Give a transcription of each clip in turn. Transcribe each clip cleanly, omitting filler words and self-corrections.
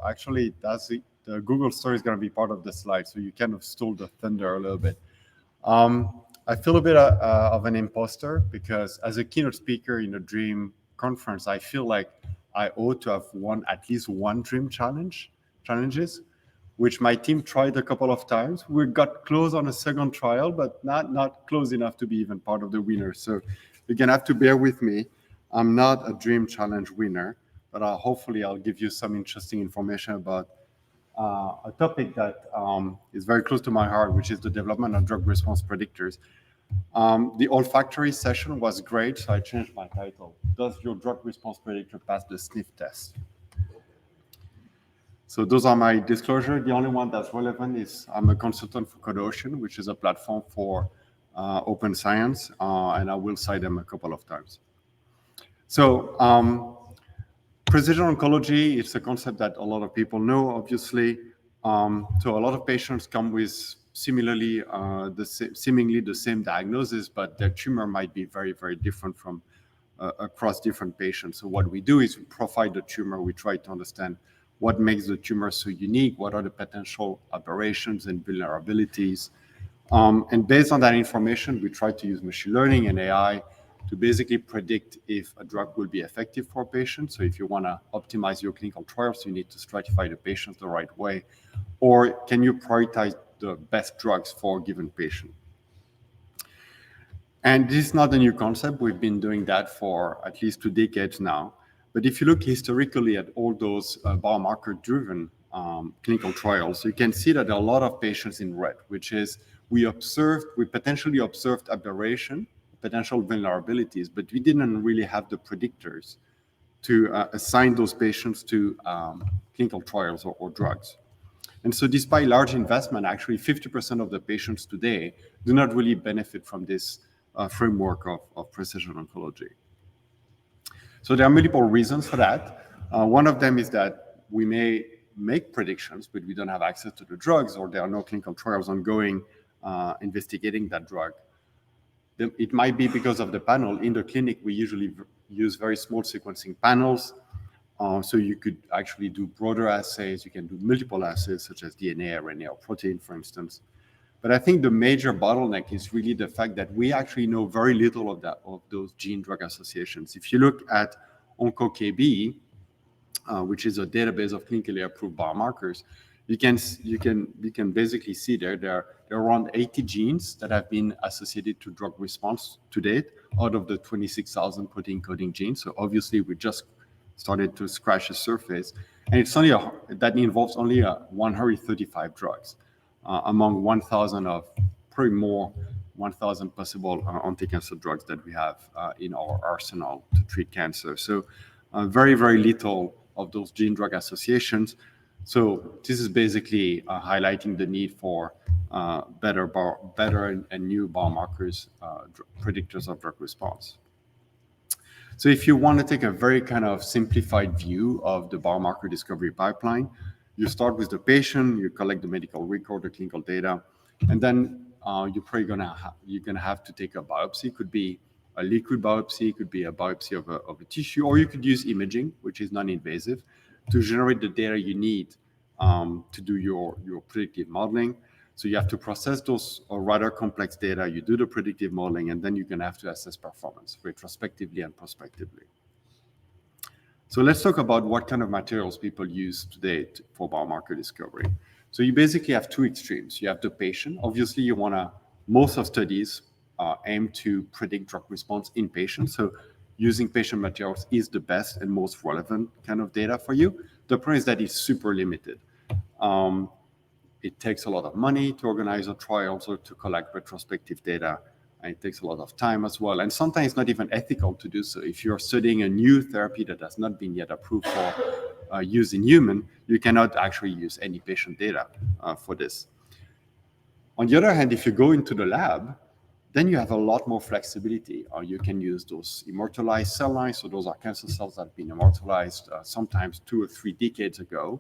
actually, the Google story is going to be part of the slide, so you kind of stole the thunder a little bit. I feel a bit of an imposter because as a keynote speaker in a DREAM conference, I feel like I ought to have won at least one DREAM challenges, which my team tried a couple of times. We got close on a second trial, but not close enough to be even part of the winners. So you're going to have to bear with me. I'm not a DREAM challenge winner, but hopefully I'll give you some interesting information about a topic that is very close to my heart, which is the development of drug response predictors. The olfactory session was great, so I changed my title. Does your drug response predictor pass the sniff test? So those are my disclosure. The only one that's relevant is I'm a consultant for CodeOcean, which is a platform for open science, and I will cite them a couple of times. So precision oncology, it's a concept that a lot of people know, obviously. So a lot of patients come with seemingly the same diagnosis, but their tumor might be very, very different from across different patients. So what we do is we profile the tumor. We try to understand what makes the tumor so unique, what are the potential aberrations and vulnerabilities. And based on that information, we try to use machine learning and AI to basically predict if a drug will be effective for a patient. So if you want to optimize your clinical trials, you need to stratify the patients the right way. Or can you prioritize the best drugs for a given patient? And this is not a new concept. We've been doing that for at least 2 decades now. But if you look historically at all those biomarker-driven clinical trials, you can see that there are a lot of patients in red, which is we potentially observed aberration, potential vulnerabilities, but we didn't really have the predictors to assign those patients to clinical trials or drugs. And so despite large investment, actually 50% of the patients today do not really benefit from this framework of precision oncology. So there are multiple reasons for that. One of them is that we may make predictions, but we don't have access to the drugs, or there are no clinical trials ongoing investigating that drug. It might be because of the panel. In the clinic, we usually use very small sequencing panels. So you could actually do broader assays. You can do multiple assays, such as DNA, RNA, or protein, for instance. But I think the major bottleneck is really the fact that we actually know very little of those gene-drug associations. If you look at OncoKB, which is a database of clinically approved biomarkers, you can basically see there are around 80 genes that have been associated to drug response to date out of the 26,000 protein coding genes. So obviously we just started to scratch the surface, and it's only that involves only 135 drugs among 1,000 of probably more 1,000 possible anti-cancer drugs that we have in our arsenal to treat cancer. So very, very little of those gene-drug associations. So this is basically highlighting the need for better and new biomarkers, predictors of drug response. So if you want to take a very kind of simplified view of the biomarker discovery pipeline, you start with the patient, you collect the medical record, the clinical data, and then you're probably gonna have to take a biopsy. It could be a liquid biopsy, it could be a biopsy of a tissue, or you could use imaging, which is non-invasive, to generate the data you need to do your predictive modeling. So you have to process those rather complex data, you do the predictive modeling, and then you're gonna have to assess performance retrospectively and prospectively. So let's talk about what kind of materials people use today for biomarker discovery. So you basically have 2 extremes. You have the patient. Obviously, most of studies aim to predict drug response in patients. So using patient materials is the best and most relevant kind of data for you. The point is that it's super limited. It takes a lot of money to organize a trial or to collect retrospective data, and it takes a lot of time as well. And sometimes it's not even ethical to do so. If you're studying a new therapy that has not been yet approved for use in human, you cannot actually use any patient data for this. On the other hand, if you go into the lab, then you have a lot more flexibility. You can use those immortalized cell lines. So those are cancer cells that have been immortalized sometimes 2 or 3 decades ago.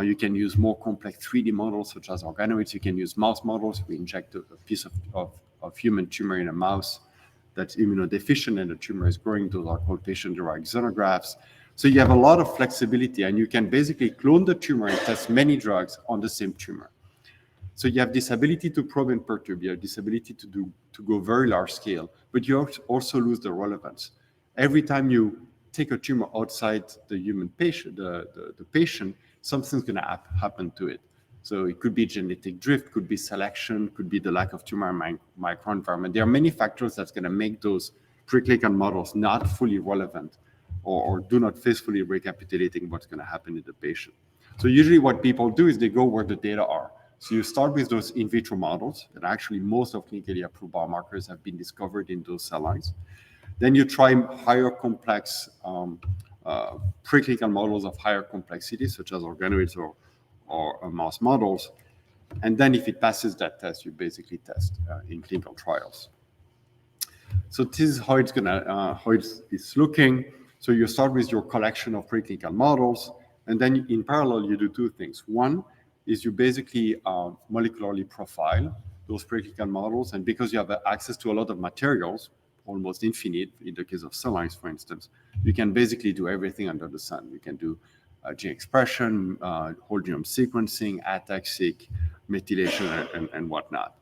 You can use more complex 3D models, such as organoids. You can use mouse models. We inject a piece of human tumor in a mouse that's immunodeficient and the tumor is growing. Those are called patient-derived xenografts. So you have a lot of flexibility, and you can basically clone the tumor and test many drugs on the same tumor. So you have this ability to probe and perturb, you have this ability to go very large scale, but you also lose the relevance. Every time you take a tumor outside the human patient, the patient, something's going to happen to it. So it could be genetic drift, could be selection, could be the lack of tumor microenvironment. There are many factors that's going to make those preclinical models not fully relevant or do not faithfully recapitulating what's going to happen in the patient. So usually what people do is they go where the data are. So you start with those in vitro models, and actually most of clinically approved biomarkers have been discovered in those cell lines. Then you try higher complex preclinical models of higher complexity, such as organoids or mouse models. And then if it passes that test, you basically test in clinical trials. So this is how it's looking. So you start with your collection of preclinical models, and then in parallel, you do two things. One is you basically molecularly profile those preclinical models, and because you have access to a lot of materials, almost infinite, in the case of cell lines, for instance, you can basically do everything under the sun. You can do gene expression, whole genome sequencing, ATAC-seq, methylation, and whatnot.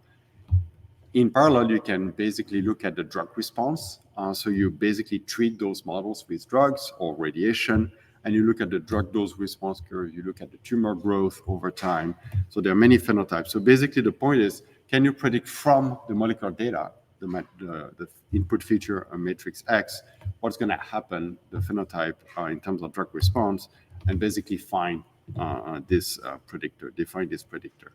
In parallel, you can basically look at the drug response. So you basically treat those models with drugs or radiation, and you look at the drug dose response curve, you look at the tumor growth over time. So there are many phenotypes. So basically the point is, can you predict from the molecular data, the input feature matrix X, what's going to happen, the phenotype in terms of drug response, and basically find this predictor, define this predictor.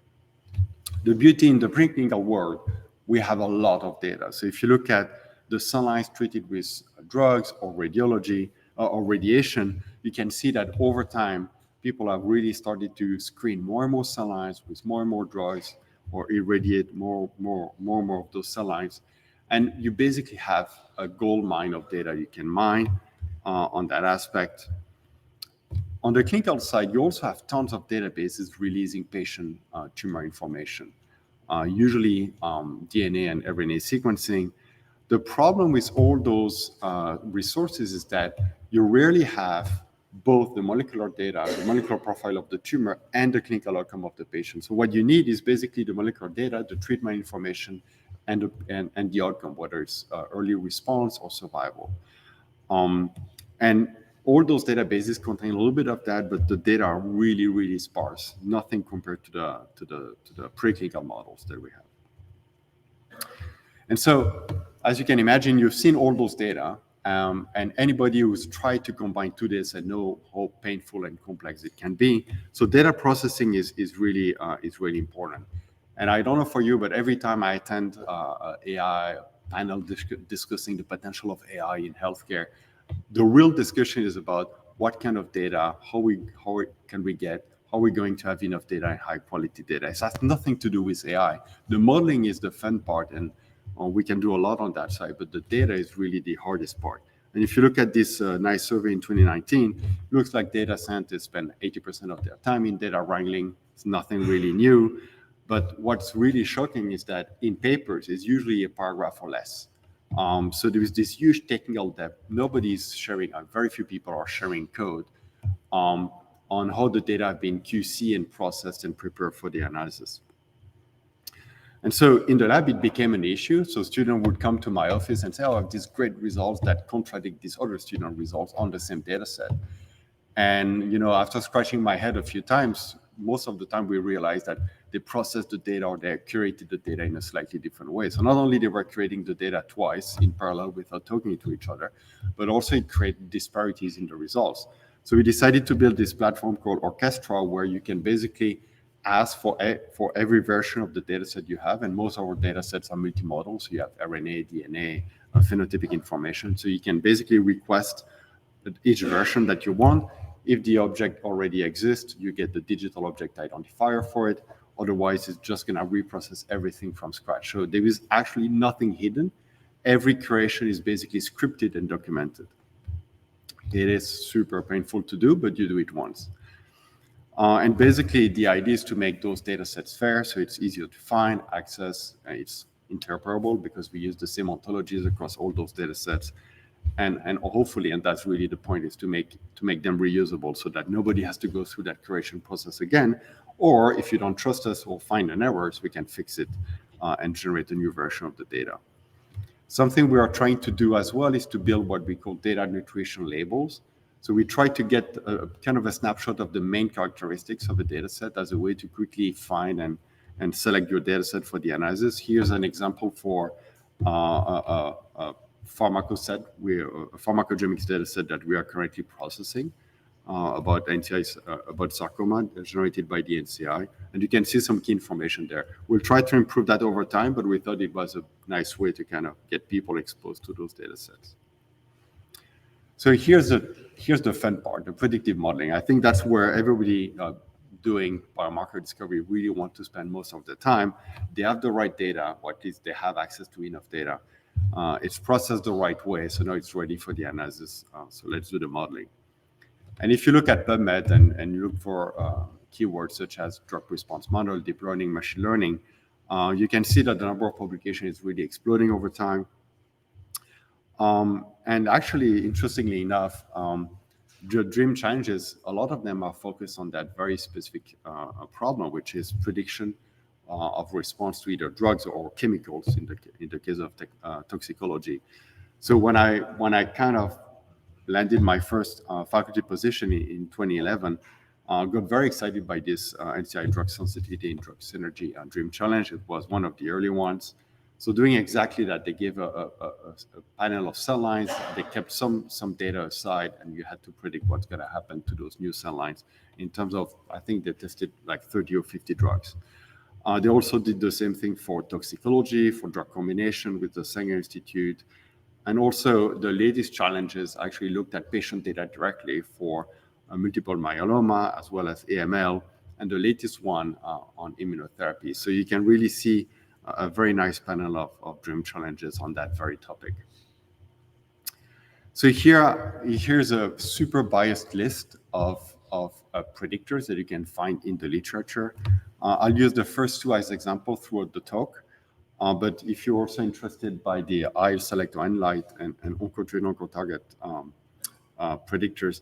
The beauty in the preclinical world, we have a lot of data. So if you look at the cell lines treated with drugs or radiology or radiation, you can see that over time, people have really started to screen more and more cell lines with more and more drugs or irradiate more of those cell lines. And you basically have a gold mine of data you can mine on that aspect. On the clinical side, you also have tons of databases releasing patient tumor information, usually DNA and RNA sequencing. The problem with all those resources is that you rarely have both the molecular data, the molecular profile of the tumor, and the clinical outcome of the patient. So what you need is basically the molecular data, the treatment information, and the outcome, whether it's early response or survival. And all those databases contain a little bit of that, but the data are really, really sparse. Nothing compared to the preclinical models that we have. And so, as you can imagine, you've seen all those data, and anybody who's tried to combine two data sets know how painful and complex it can be. So data processing is really important. And I don't know for you, but every time I attend AI panel discussing the potential of AI in healthcare, the real discussion is about what kind of data, how can we get, how are we going to have enough data and high quality data. It has nothing to do with AI. The modeling is the fun part, and we can do a lot on that side, but the data is really the hardest part. And if you look at this nice survey in 2019, it looks like data scientists spend 80% of their time in data wrangling. It's nothing really new. But what's really shocking is that in papers, it's usually a paragraph or less. So there is this huge technical depth. Nobody's sharing, very few people are sharing code on how the data have been QC and processed and prepared for the analysis. And so in the lab, it became an issue. So students would come to my office and say, oh, I have these great results that contradict these other student results on the same data set. And after scratching my head a few times, most of the time we realized that they processed the data or they curated the data in a slightly different way. So not only they were creating the data twice in parallel without talking to each other, but also it created disparities in the results. So we decided to build this platform called Orchestra, where you can basically ask for every version of the data set you have. And most of our data sets are multimodal. So you have RNA, DNA, phenotypic information. So you can basically request each version that you want. If the object already exists, you get the digital object identifier for it. Otherwise, it's just going to reprocess everything from scratch. So there is actually nothing hidden. Every creation is basically scripted and documented. It is super painful to do, but you do it once. And basically, the idea is to make those data sets fair, so it's easier to find, access, it's interoperable because we use the same ontologies across all those data sets. And hopefully, and that's really the point, is to make them reusable so that nobody has to go through that curation process again. Or if you don't trust us or find an error, so we can fix it and generate a new version of the data. Something we are trying to do as well is to build what we call data nutrition labels. So we try to get a kind of a snapshot of the main characteristics of a data set as a way to quickly find and select your data set for the analysis. Here's an example for a pharmacogenomics data set that we are currently processing about NCI, about sarcoma generated by the NCI. And you can see some key information there. We'll try to improve that over time, but we thought it was a nice way to kind of get people exposed to those data sets. So here's the fun part, the predictive modeling. I think that's where everybody doing biomarker discovery really want to spend most of the time. They have the right data, or at least they have access to enough data. It's processed the right way, so now it's ready for the analysis. So let's do the modeling. And if you look at PubMed and you look for keywords such as drug response model, deep learning, machine learning, you can see that the number of publications is really exploding over time. And actually, interestingly enough, the DREAM challenges, a lot of them are focused on that very specific problem, which is prediction of response to either drugs or chemicals in the case of toxicology. So when I kind of landed my first faculty position in 2011, got very excited by this NCI drug sensitivity and drug synergy DREAM challenge. It was one of the early ones. So doing exactly that, they gave a panel of cell lines. They kept some data aside, and you had to predict what's going to happen to those new cell lines in terms of, I think they tested like 30 or 50 drugs. They also did the same thing for toxicology, for drug combination with the Sanger Institute. And also the latest challenges actually looked at patient data directly for multiple myeloma as well as AML, and the latest one on immunotherapy. So you can really see a very nice panel of DREAM challenges on that very topic. So here's a super biased list of predictors that you can find in the literature. I'll use the first two as example throughout the talk. But if you're also interested by the IL-select or N-light and oncogene oncotarget predictors,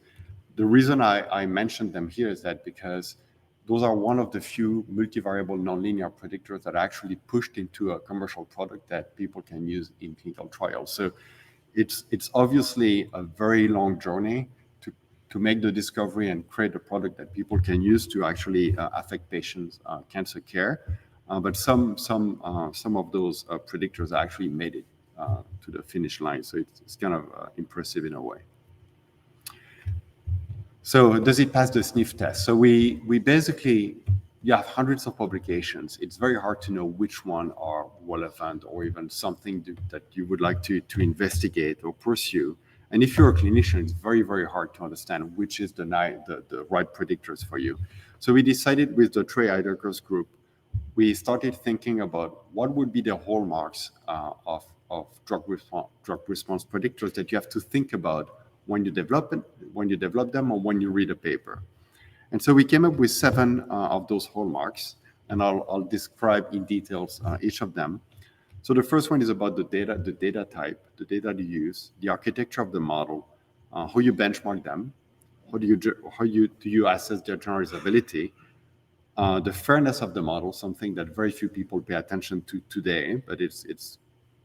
the reason I mentioned them here is that because those are one of the few multivariable nonlinear predictors that are actually pushed into a commercial product that people can use in clinical trials. So it's obviously a very long journey to make the discovery and create a product that people can use to actually affect patients' cancer care. But some of those predictors actually made it to the finish line. So it's kind of impressive in a way. So does it pass the sniff test? So we basically, you have hundreds of publications. It's very hard to know which one are relevant or even something that you would like to investigate or pursue. And if you're a clinician, it's very, very hard to understand which is the right predictors for you. So we decided with the Trey Heideker's group, we started thinking about what would be the hallmarks of drug response predictors that you have to think about when you develop them or when you read a paper. And so we came up with 7 of those hallmarks, and I'll describe in details each of them. So the first one is about the data type, the data you use, the architecture of the model, how you benchmark them, how do you assess their generalizability, the fairness of the model, something that very few people pay attention to today, but it's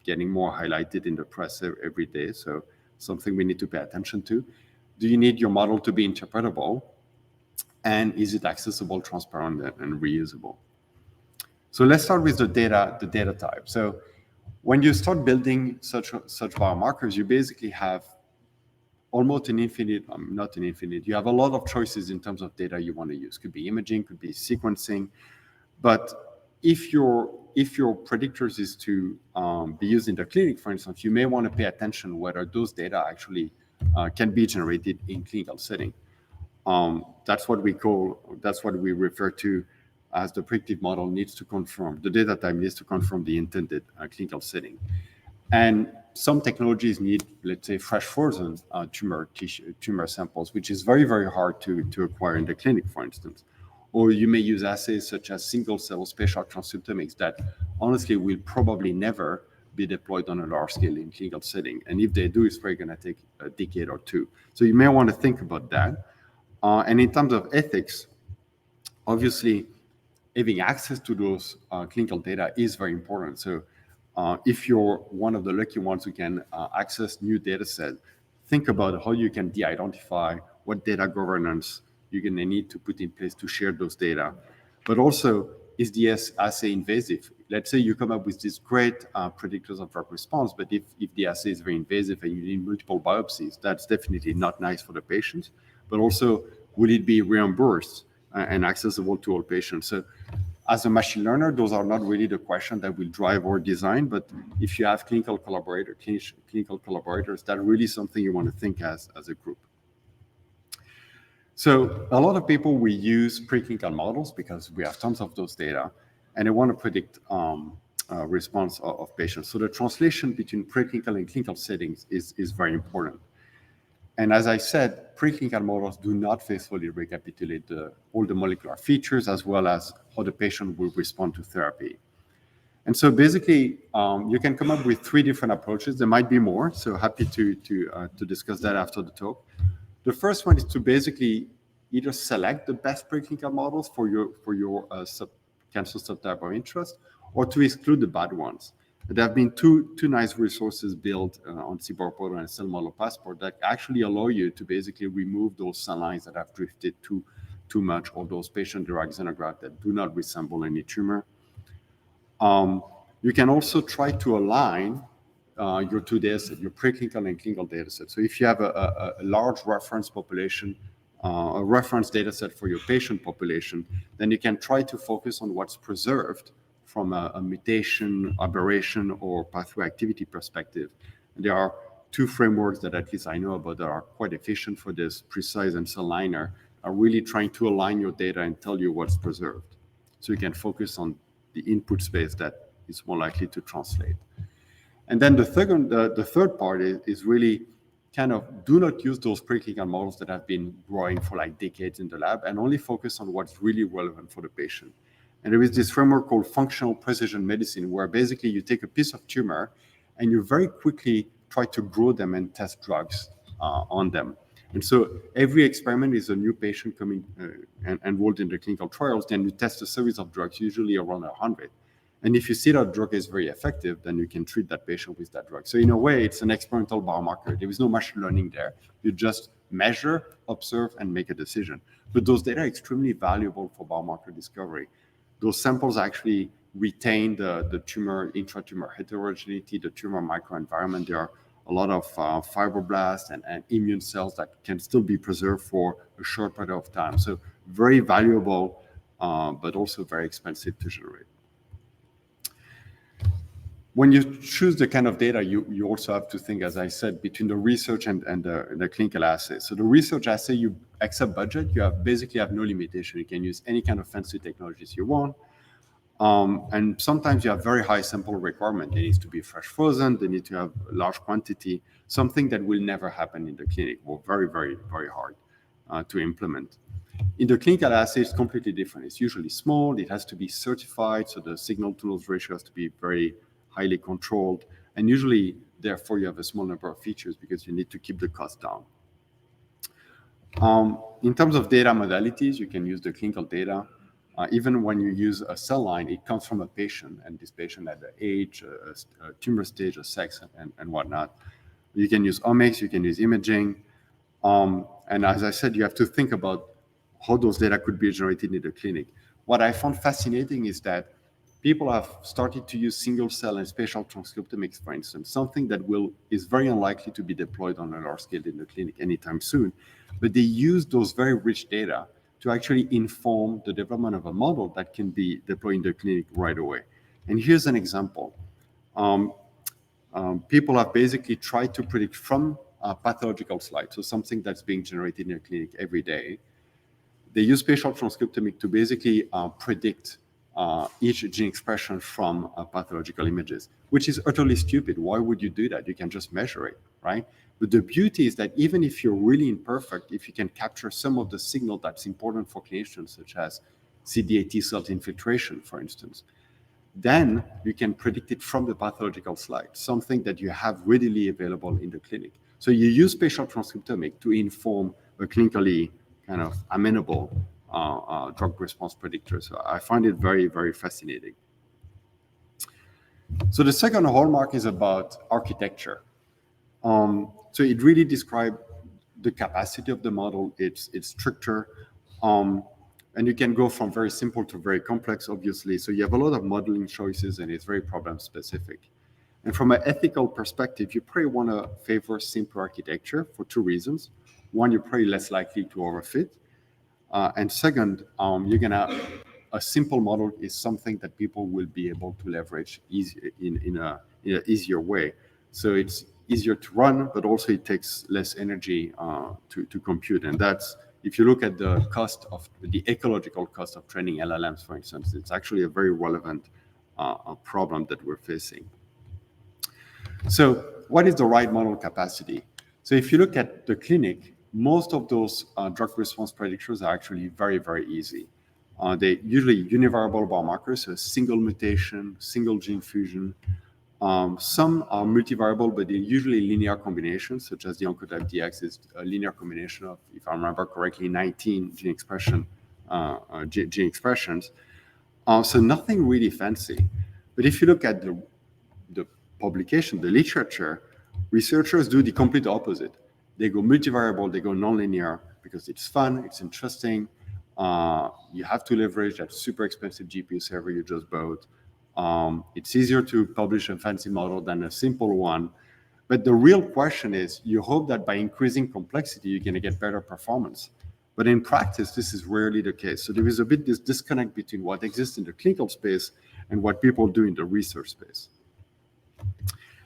getting more highlighted in the press every day. So something we need to pay attention to. Do you need your model to be interpretable? And is it accessible, transparent, and reusable? So let's start with the data type. So when you start building such biomarkers, you basically have almost an infinite, not an infinite, you have a lot of choices in terms of data you want to use. Could be imaging, could be sequencing. But if your predictors is to be used in the clinic, for instance, you may want to pay attention whether those data actually can be generated in clinical setting. That's what we refer to as the predictive model needs to confirm, the data type needs to confirm the intended clinical setting. And some technologies need, let's say, fresh frozen tumor samples, which is very, very hard to acquire in the clinic, for instance. Or you may use assays such as single-cell spatial transcriptomics that honestly will probably never be deployed on a large scale in clinical setting. And if they do, it's probably going to take a decade or two. So you may want to think about that. And in terms of ethics, obviously, having access to those clinical data is very important. So if you're one of the lucky ones who can access new data sets, think about how you can de-identify what data governance you're going to need to put in place to share those data. But also, is the assay invasive? Let's say you come up with these great predictors of drug response, but if the assay is very invasive and you need multiple biopsies, that's definitely not nice for the patients. But also, will it be reimbursed and accessible to all patients? So as a machine learner, those are not really the question that will drive our design, but if you have clinical collaborators, that's really something you want to think as a group. So a lot of people, we use preclinical models because we have tons of those data, and they want to predict response of patients. So the translation between preclinical and clinical settings is very important. And as I said, preclinical models do not faithfully recapitulate all the molecular features as well as how the patient will respond to therapy. And so basically, you can come up with 3 different approaches. There might be more, so happy to discuss that after the talk. The first one is to basically either select the best preclinical models for your cancer subtype of interest, or to exclude the bad ones. There have been two nice resources built on CBOR Portal and Cell Model Passport that actually allow you to basically remove those cell lines that have drifted too much, or those patient-derived xenografts that do not resemble any tumor. You can also try to align your 2 data sets, your preclinical and clinical data sets. So if you have a large reference population, a reference data set for your patient population, then you can try to focus on what's preserved from a mutation, aberration, or pathway activity perspective. And there are 2 frameworks that at least I know about that are quite efficient for this. Precise and CellLiner are really trying to align your data and tell you what's preserved. So you can focus on the input space that is more likely to translate. And then the third part is really kind of do not use those preclinical models that have been growing for like decades in the lab, and only focus on what's really relevant for the patient. And there is this framework called functional precision medicine, where basically you take a piece of tumor and you very quickly try to grow them and test drugs on them. And so every experiment is a new patient coming and enrolled in the clinical trials. Then you test a series of drugs, usually around 100. And if you see that drug is very effective, then you can treat that patient with that drug. So in a way, it's an experimental biomarker. There is no machine learning there. You just measure, observe, and make a decision. But those data are extremely valuable for biomarker discovery. Those samples actually retain the tumor, intratumor heterogeneity, the tumor microenvironment. There are a lot of fibroblasts and immune cells that can still be preserved for a short period of time. So very valuable, but also very expensive to generate. When you choose the kind of data, you also have to think, as I said, between the research and the clinical assay. So the research assay, you accept budget, you basically have no limitation. You can use any kind of fancy technologies you want. And sometimes you have very high sample requirement. It needs to be fresh frozen. They need to have a large quantity, something that will never happen in the clinic, or very, very, very hard to implement. In the clinical assay, it's completely different. It's usually small. It has to be certified. So the signal-to-noise ratio has to be very highly controlled. And usually, therefore, you have a small number of features because you need to keep the cost down. In terms of data modalities, you can use the clinical data. Even when you use a cell line, it comes from a patient, and this patient had an age, a tumor stage, a sex, and whatnot. You can use omics, you can use imaging. And as I said, you have to think about how those data could be generated in the clinic. What I found fascinating is that people have started to use single cell and spatial transcriptomics, for instance, something that is very unlikely to be deployed on a large scale in the clinic anytime soon. But they use those very rich data to actually inform the development of a model that can be deployed in the clinic right away. And here's an example. People have basically tried to predict from pathological slides, so something that's being generated in a clinic every day. They use spatial transcriptomics to basically predict each gene expression from pathological images, which is utterly stupid. Why would you do that? You can just measure it, right? But the beauty is that even if you're really imperfect, if you can capture some of the signal that's important for clinicians, such as CD8 T cell infiltration, for instance, then you can predict it from the pathological slide, something that you have readily available in the clinic. So you use spatial transcriptomics to inform a clinically kind of amenable drug response predictor. So I find it very, very fascinating. So the second hallmark is about architecture. So it really describes the capacity of the model, its structure, and you can go from very simple to very complex, obviously. So you have a lot of modeling choices, and it's very problem specific. And from an ethical perspective, you probably want to favor simpler architecture for two reasons. One, you're probably less likely to overfit. And second, you're gonna a simple model is something that people will be able to leverage in an easier way. So it's easier to run, but also it takes less energy to compute. And that's, if you look at the cost of the ecological cost of training LLMs, for instance, it's actually a very relevant problem that we're facing. So what is the right model capacity? So if you look at the clinic, most of those drug response predictors are actually very, very easy. They usually univariable biomarkers, so a single mutation, single gene fusion. Some are multivariable, but they're usually linear combinations, such as the Oncotype DX is a linear combination of, if I remember correctly, 19 gene expressions. So nothing really fancy. But if you look at the publication, the literature, researchers do the complete opposite. They go multivariable, they go nonlinear because it's fun, it's interesting. You have to leverage that super expensive GPU server you just bought. It's easier to publish a fancy model than a simple one. But the real question is, you hope that by increasing complexity, you're going to get better performance. But in practice, this is rarely the case. So there is a bit this disconnect between what exists in the clinical space and what people do in the research space.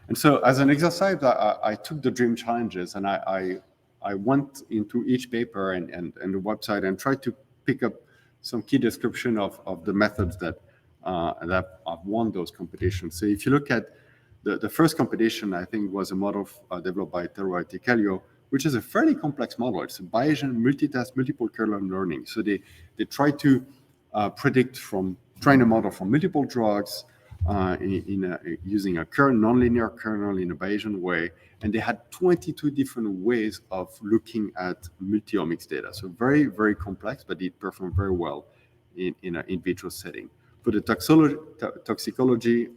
And so as an exercise, I took the DREAM challenges and I went into each paper and the website and tried to pick up some key description of the methods that have won those competitions. So if you look at the first competition, I think was a model developed by Tero Tekelio, which is a fairly complex model. It's a Bayesian multitask multiple kernel learning. So they try to train a model from multiple drugs, using a nonlinear kernel in a Bayesian way, and they had 22 different ways of looking at multi-omics data. So very, very complex, but it performed very well in an in vitro setting. For the toxicology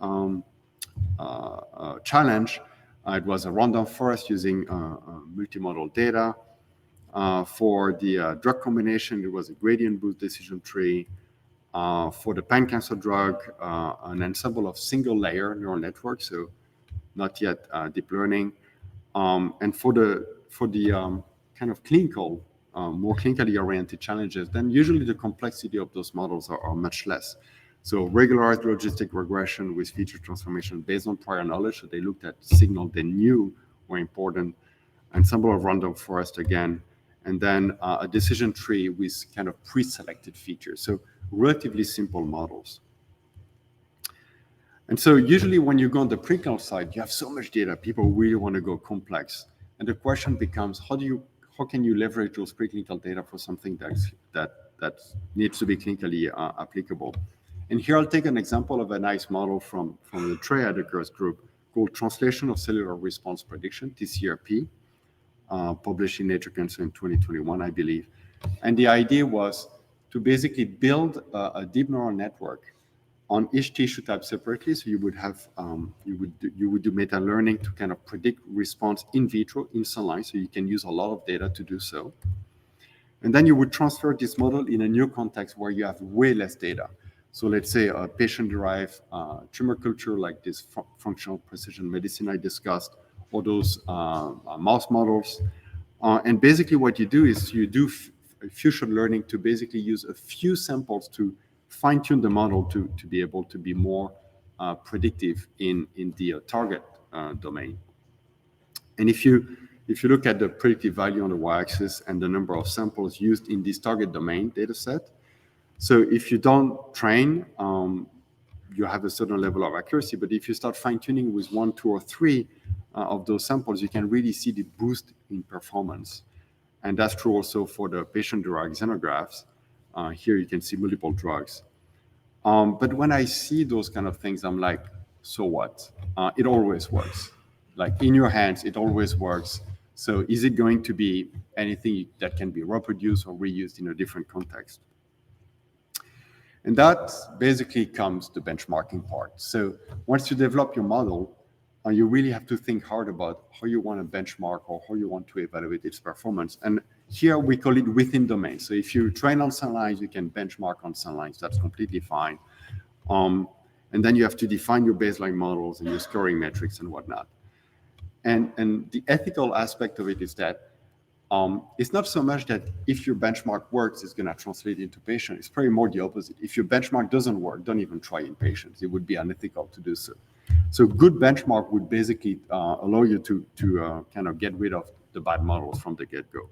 challenge, it was a random forest using multimodal data. For the drug combination, it was a gradient boost decision tree. For the pan-cancer drug, an ensemble of single-layer neural networks, so not yet deep learning. And for the kind of clinical, more clinically oriented challenges, then usually the complexity of those models are much less. So regularized logistic regression with feature transformation based on prior knowledge. So they looked at signals they knew were important. Ensemble of random forest again, and then a decision tree with kind of pre-selected features. So relatively simple models. And so usually when you go on the preclinical side, you have so much data, people really want to go complex. And the question becomes, how can you leverage those preclinical data for something that needs to be clinically applicable? And here I'll take an example of a nice model from the Trey Adekers group called Translation of Cellular Response Prediction, TCRP, published in Nature Cancer in 2021, I believe. And the idea was to basically build a deep neural network on each tissue type separately. So you would have you would do meta learning to kind of predict response in vitro in cell lines. So you can use a lot of data to do so. And then you would transfer this model in a new context where you have way less data. So let's say a patient-derived tumor culture like this functional precision medicine I discussed, or those mouse models. And basically what you do is you do fusion learning to basically use a few samples to fine-tune the model to be able to be more predictive in the target domain. And if you look at the predictive value on the y-axis and the number of samples used in this target domain data set, so if you don't train, you have a certain level of accuracy, but if you start fine-tuning with 1, 2, or 3 of those samples, you can really see the boost in performance. And that's true also for the patient-derived xenografts. Here you can see multiple drugs. But when I see those kind of things, I'm like, so what? It always works. Like in your hands, it always works. So is it going to be anything that can be reproduced or reused in a different context? And that basically comes the benchmarking part. So once you develop your model, you really have to think hard about how you want to benchmark or how you want to evaluate its performance. And here we call it within domain. So if you train on cell lines, you can benchmark on cell lines. That's completely fine. And then you have to define your baseline models and your scoring metrics and whatnot. And the ethical aspect of it is that it's not so much that if your benchmark works, it's going to translate into patients. It's probably more the opposite. If your benchmark doesn't work, don't even try in patients. It would be unethical to do so. So good benchmark would basically allow you to kind of get rid of the bad models from the get-go.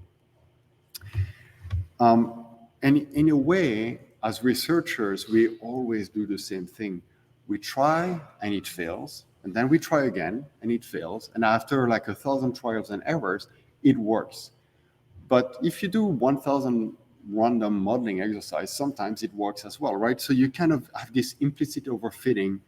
And in a way, as researchers, we always do the same thing. We try and it fails, and then we try again and it fails. And after like 1,000 trials and errors, it works. But if you do 1,000 random modeling exercise, sometimes it works as well, right? So you kind of have this implicit overfitting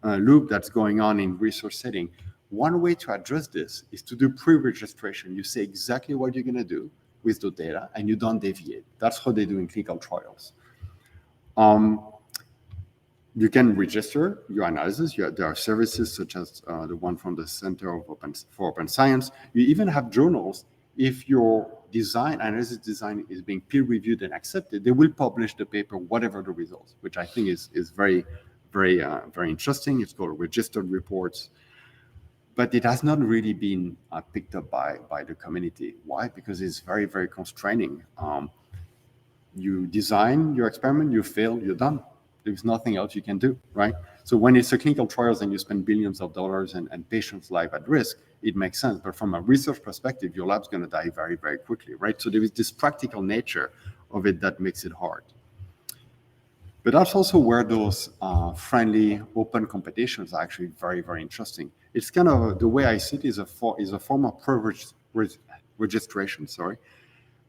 loop that's going on in research setting. One way to address this is to do pre-registration. You say exactly what you're going to do with the data, and you don't deviate. That's how they do in clinical trials. You can register your analysis. There are services such as the one from the Center for Open Science. You even have journals. If your analysis design is being peer-reviewed and accepted, they will publish the paper, whatever the results, which I think is very, very interesting. It's called registered reports. But it has not really been picked up by the community. Why? Because it's very, very constraining. You design your experiment, you fail, you're done. There's nothing else you can do, right? So when it's a clinical trials and you spend billions of dollars and patients' life at risk, it makes sense. But from a research perspective, your lab's going to die very, very quickly, right? So there is this practical nature of it that makes it hard. But that's also where those friendly, open competitions are actually very, very interesting. It's kind of the way I see it is a form of registration,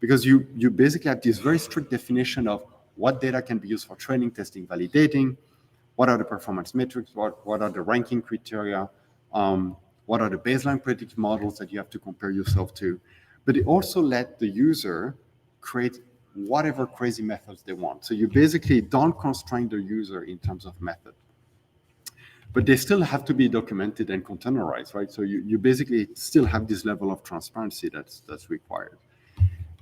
because you basically have this very strict definition of what data can be used for training, testing, validating, what are the performance metrics, what are the ranking criteria, what are the baseline predictive models that you have to compare yourself to. But it also let the user create whatever crazy methods they want. So you basically don't constrain the user in terms of method. But they still have to be documented and containerized, right? So you basically still have this level of transparency that's required.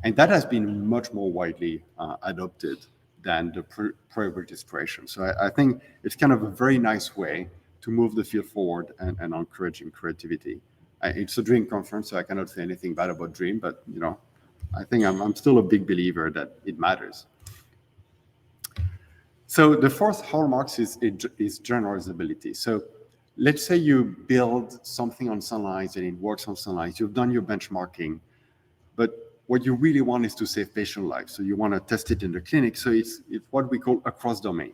And that has been much more widely adopted than the pre-registration. So I think it's kind of a very nice way to move the field forward and encouraging creativity. It's a DREAM conference, so I cannot say anything bad about DREAM, but I think I'm still a big believer that it matters. So the fourth hallmark is generalizability. So let's say you build something on cell lines and it works on cell lines. You've done your benchmarking, but what you really want is to save patient lives. So you want to test it in the clinic. So it's what we call across domain.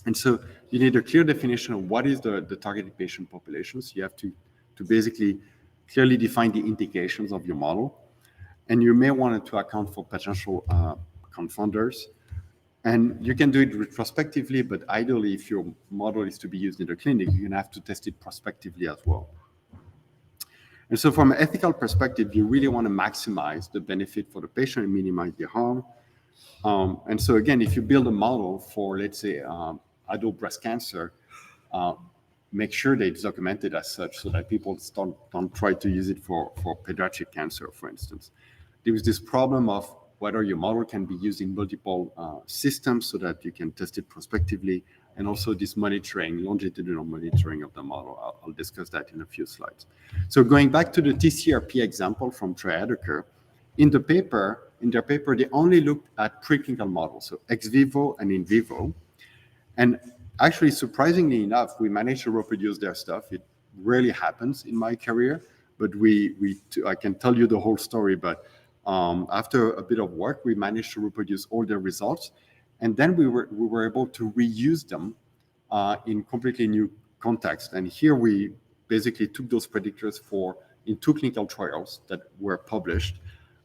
And so you need a clear definition of what is the targeted patient population. So you have to basically clearly define the indications of your model. And you may want to account for potential confounders. And you can do it retrospectively, but ideally, if your model is to be used in the clinic, you're going to have to test it prospectively as well. And so from an ethical perspective, you really want to maximize the benefit for the patient and minimize the harm. And so again, if you build a model for, let's say, adult breast cancer, make sure that it's documented as such so that people don't try to use it for pediatric cancer, for instance. There is this problem of whether your model can be used in multiple systems so that you can test it prospectively, and also this monitoring, longitudinal monitoring of the model. I'll discuss that in a few slides. So going back to the TCRP example from Triadaker, in their paper, they only looked at preclinical models, so ex vivo and in vivo. And actually, surprisingly enough, we managed to reproduce their stuff. It rarely happens in my career, but I can tell you the whole story, but after a bit of work, we managed to reproduce all their results. And then we were able to reuse them in completely new context. And here we basically took those predictors in 2 clinical trials that were published.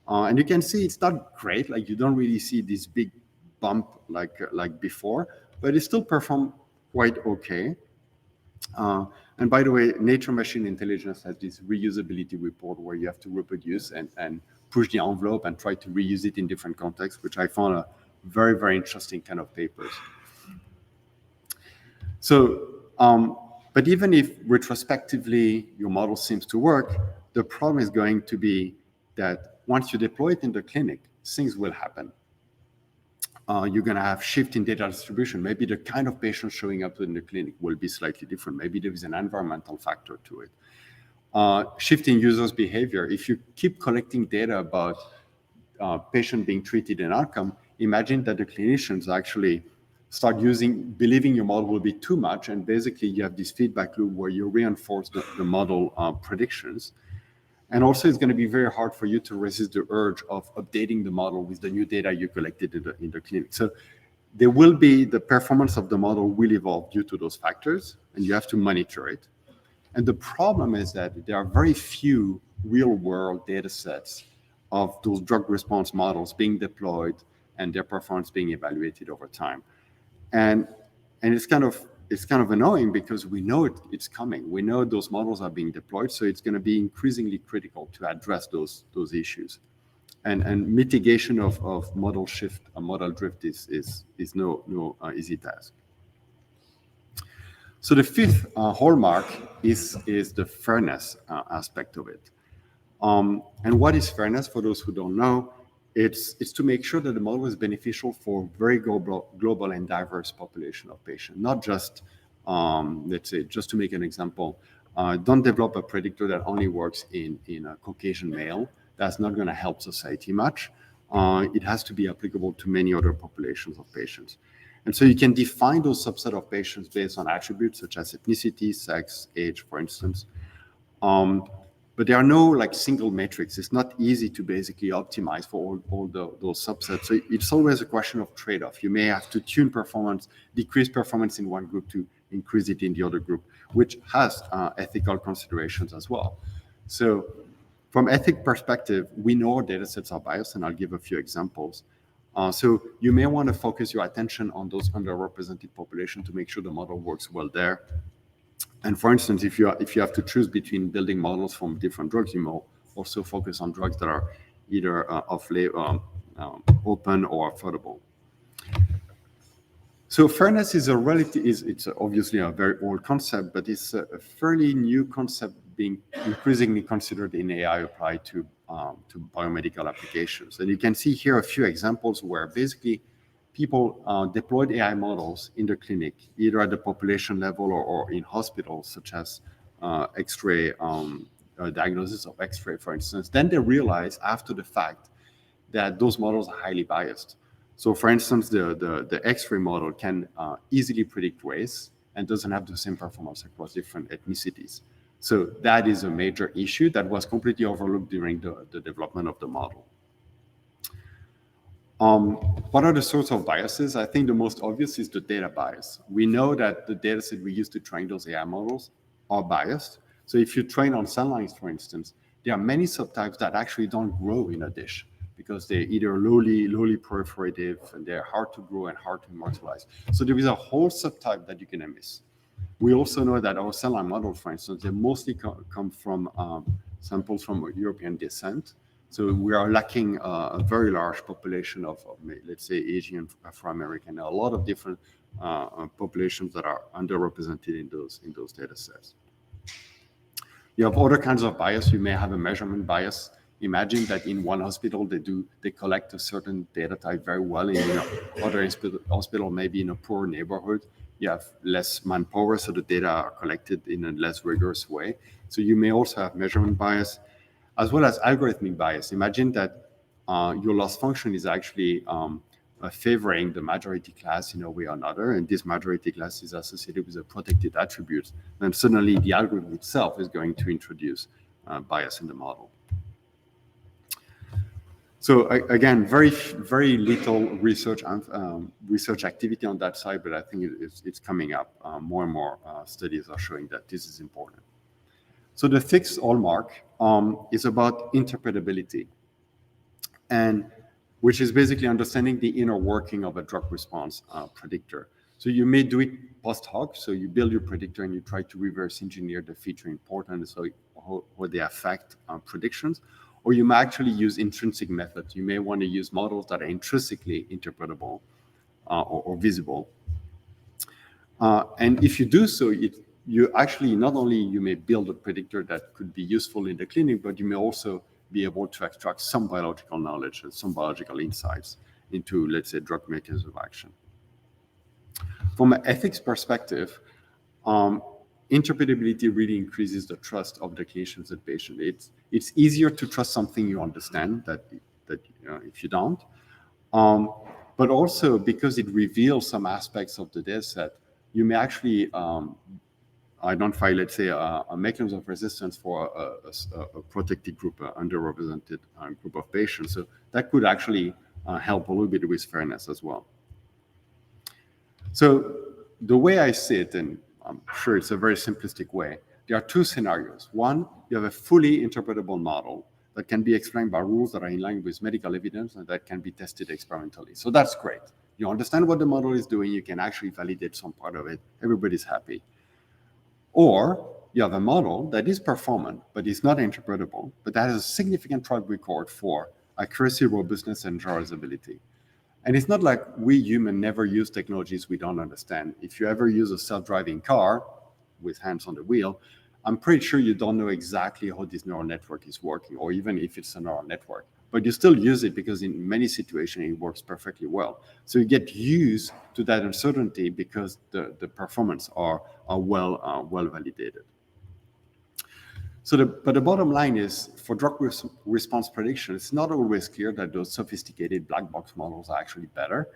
And you can see it's not great. Like you don't really see these big bump like before, but it still performed quite okay. And by the way, Nature Machine Intelligence has this reusability report where you have to reproduce and push the envelope and try to reuse it in different contexts, which I found a very, very interesting kind of papers. So, but even if retrospectively your model seems to work, the problem is going to be that once you deploy it in the clinic, things will happen. You're going to have shift in data distribution. Maybe the kind of patient showing up in the clinic will be slightly different. Maybe there is an environmental factor to it. Shift in users' behavior. If you keep collecting data about patient being treated and outcome, imagine that the clinicians actually start believing your model will be too much, and basically you have this feedback loop where you reinforce the model predictions. And also, it's going to be very hard for you to resist the urge of updating the model with the new data you collected in the clinic. So there will be the performance of the model will evolve due to those factors, and you have to monitor it. And the problem is that there are very few real-world data sets of those drug response models being deployed and their performance being evaluated over time. And it's kind of annoying because we know it's coming. We know those models are being deployed, so it's going to be increasingly critical to address those issues. And mitigation of model shift, model drift is no easy task. So the fifth hallmark is the fairness aspect of it. And what is fairness? For those who don't know, it's to make sure that the model is beneficial for very global and diverse population of patients, not just, let's say, just to make an example, don't develop a predictor that only works in a Caucasian male. That's not going to help society much. It has to be applicable to many other populations of patients. And so you can define those subset of patients based on attributes such as ethnicity, sex, age, for instance. But there are no like single metrics. It's not easy to basically optimize for all those subsets. So it's always a question of trade-off. You may have to tune performance, decrease performance in one group to increase it in the other group, which has ethical considerations as well. So from ethic perspective, we know our data sets are biased, and I'll give a few examples. So you may want to focus your attention on those underrepresented population to make sure the model works well there. And for instance, if you have to choose between building models from different drugs, you may also focus on drugs that are either open or affordable. So fairness is it's obviously a very old concept, but it's a fairly new concept being increasingly considered in AI applied to biomedical applications. And you can see here a few examples where basically people deployed AI models in the clinic, either at the population level or in hospitals, such as X-ray, diagnosis of X-ray, for instance. Then they realize after the fact that those models are highly biased. So for instance, the X-ray model can easily predict race and doesn't have the same performance across different ethnicities. So that is a major issue that was completely overlooked during the development of the model. What are the sorts of biases? I think the most obvious is the data bias. We know that the data set we use to train those AI models are biased. So if you train on cell lines, for instance, there are many subtypes that actually don't grow in a dish because they're either lowly proliferative and they're hard to grow and hard to immortalize. So there is a whole subtype that you can miss. We also know that our cell line models, for instance, they mostly come from samples from European descent. So we are lacking a very large population of let's say, Asian, Afro-American, a lot of different populations that are underrepresented in those data sets. You have other kinds of bias. You may have a measurement bias. Imagine that in one hospital, they collect a certain data type very well. In other hospital, maybe in a poor neighborhood, you have less manpower, so the data are collected in a less rigorous way. So you may also have measurement bias, as well as algorithmic bias. Imagine that your loss function is actually favoring the majority class in a way or another, and this majority class is associated with a protected attribute. Then suddenly the algorithm itself is going to introduce bias in the model. So again, very little research activity on that side, but I think it's coming up. More and more studies are showing that this is important. So the sixth hallmark is about interpretability. And which is basically understanding the inner working of a drug response predictor. So you may do it post hoc, so you build your predictor and you try to reverse engineer the feature important, so how they affect predictions, or you may actually use intrinsic methods. You may want to use models that are intrinsically interpretable or visible. And if you do so, you actually not only you may build a predictor that could be useful in the clinic, but you may also be able to extract some biological knowledge and some biological insights into, let's say, drug mechanism of action. From an ethics perspective, interpretability really increases the trust of the clinicians and patients. It's easier to trust something you understand that if you don't. But also because it reveals some aspects of the data set, you may actually identify, let's say, a mechanism of resistance for a protected group, underrepresented group of patients. So that could actually help a little bit with fairness as well. So the way I see it, and I'm sure it's a very simplistic way, there are two scenarios. One, you have a fully interpretable model that can be explained by rules that are in line with medical evidence and that can be tested experimentally. So that's great. You understand what the model is doing, you can actually validate some part of it, everybody's happy. Or you have a model that is performant, but is not interpretable, but that has a significant track record for accuracy, robustness, and generalizability. And it's not like we humans never use technologies we don't understand. If you ever use a self-driving car with hands on the wheel, I'm pretty sure you don't know exactly how this neural network is working, or even if it's a neural network. But you still use it because in many situations it works perfectly well. So you get used to that uncertainty because the performance are well validated. So but the bottom line is, for drug response prediction, it's not always clear that those sophisticated black box models are actually better.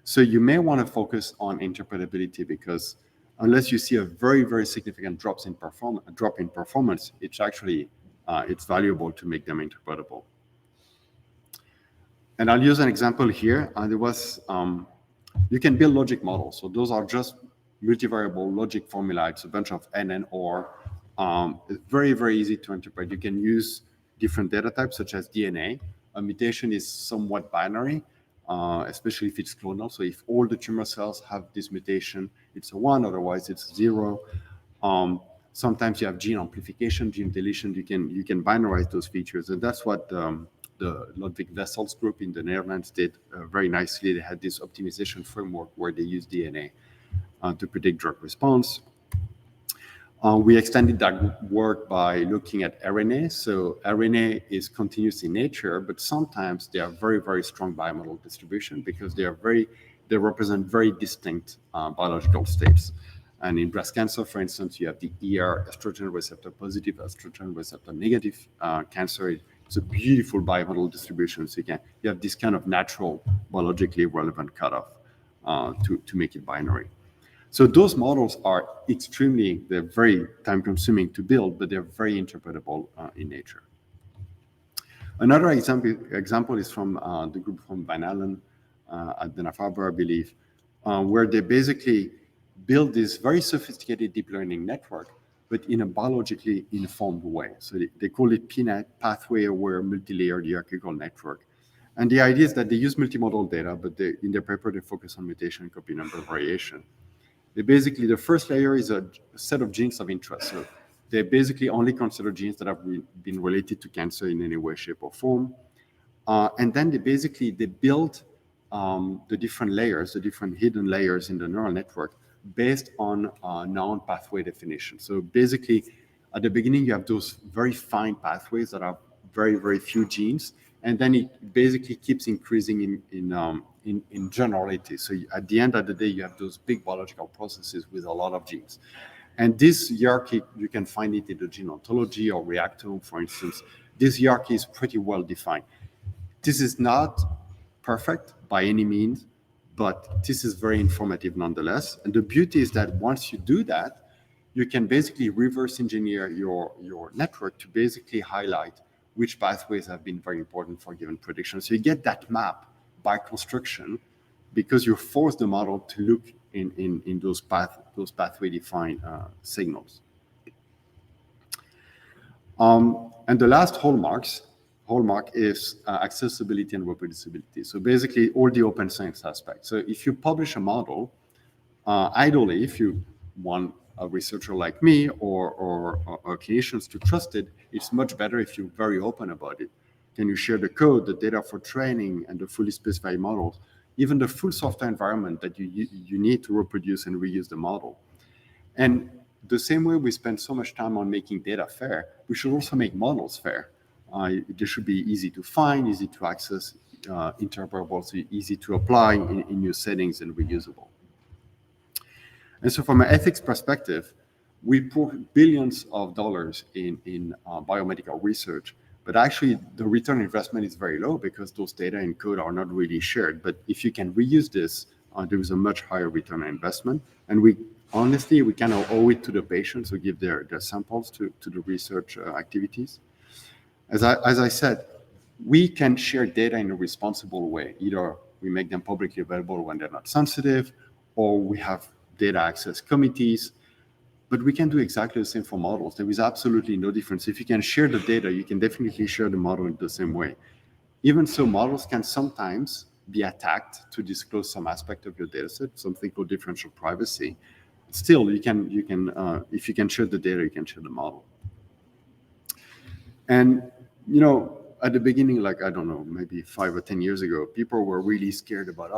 So you may want to focus on interpretability, because unless you see a very, very significant drop in performance, it's actually it's valuable to make them interpretable. And I'll use an example here. There was you can build logic models. So those are just multivariable logic formula. It's a bunch of N and OR. It's very, very easy to interpret. You can use different data types, such as DNA. A mutation is somewhat binary, especially if it's clonal. So if all the tumor cells have this mutation, it's a 1, otherwise it's 0. Sometimes you have gene amplification, gene deletion. You can binarize those features, and that's what the Ludwig Wessel's group in the Netherlands did very nicely. They had this optimization framework where they used DNA to predict drug response. We extended that work by looking at RNA. So RNA is continuous in nature, but sometimes they are very, very strong bimodal distribution because they represent very distinct biological states. And in breast cancer, for instance, you have the ER, estrogen receptor positive, estrogen receptor negative cancer. It's a beautiful bimodal distribution. So you have this kind of natural, biologically relevant cutoff to make it binary. So those models are they're very time-consuming to build, but they're very interpretable in nature. Another example is from the group from Van Allen at Dana-Farber, I believe, where they basically build this very sophisticated deep learning network, but in a biologically informed way. So they call it PNET, Pathway-Aware Multi-Layered Hierarchical Network. And the idea is that they use multimodal data, but in their paper, they focus on mutation, copy number variation. The first layer is a set of genes of interest. So they basically only consider genes that have been related to cancer in any way, shape, or form. And then they build the different layers, the different hidden layers in the neural network based on known pathway definition. So basically, at the beginning, you have those very fine pathways that are very, very few genes, and then it basically keeps increasing in generality. So at the end of the day, you have those big biological processes with a lot of genes. And this hierarchy, you can find it in the gene ontology or reactome, for instance. This hierarchy is pretty well defined. This is not perfect by any means, but this is very informative nonetheless. And the beauty is that once you do that, you can basically reverse engineer your network to basically highlight which pathways have been very important for a given prediction. So you get that map by construction because you force the model to look in those pathway-defined signals. And the last hallmarks hallmark is accessibility and reproducibility. So basically all the open science aspects. So if you publish a model, ideally, if you want a researcher like me or clinicians to trust it, it's much better if you're very open about it. Can you share the code, the data for training, and the fully specified models, even the full software environment that you need to reproduce and reuse the model? And the same way we spend so much time on making data fair, we should also make models fair. They should be easy to find, easy to access, interoperable, so easy to apply in new settings and reusable. And so from an ethics perspective, we pour billions of dollars in biomedical research, but actually the return on investment is very low because those data and code are not really shared. But if you can reuse this, there is a much higher return on investment. And we honestly, we kind of owe it to the patients who give their samples to the research activities. As I said, we can share data in a responsible way. Either we make them publicly available when they're not sensitive, or we have data access committees, but we can do exactly the same for models. There is absolutely no difference. If you can share the data, you can definitely share the model in the same way. Even so, models can sometimes be attacked to disclose some aspect of your dataset, something called differential privacy. Still, you can if you can share the data, you can share the model. And at the beginning, like, I don't know, maybe 5 or 10 years ago, people were really scared about,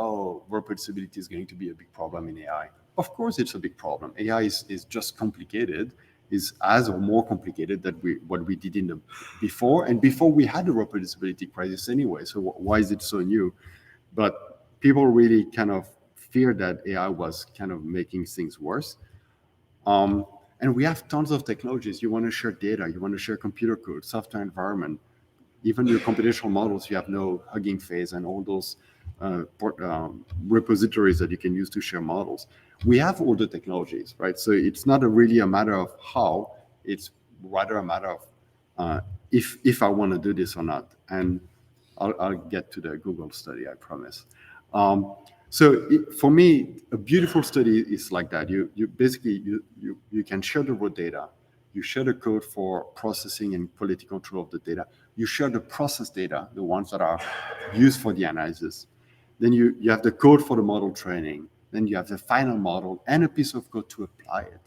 reproducibility is going to be a big problem in AI. Of course, it's a big problem. AI is just complicated, is as or more complicated than what we did before. And before we had the reproducibility crisis anyway. So why is it so new? But people really kind of feared that AI was kind of making things worse. And we have tons of technologies. You want to share data, you want to share computer code, software environment, even your computational models, you have no Hugging Face and all those repositories that you can use to share models. We have all the technologies, right? So it's not really a matter of how, it's rather a matter of if I want to do this or not. And I'll get to the Google study, I promise. For me, a beautiful study is like that. You basically can share the raw data, you share the code for processing and quality control of the data, you share the process data, the ones that are used for the analysis. Then you have the code for the model training. Then you have the final model and a piece of code to apply it.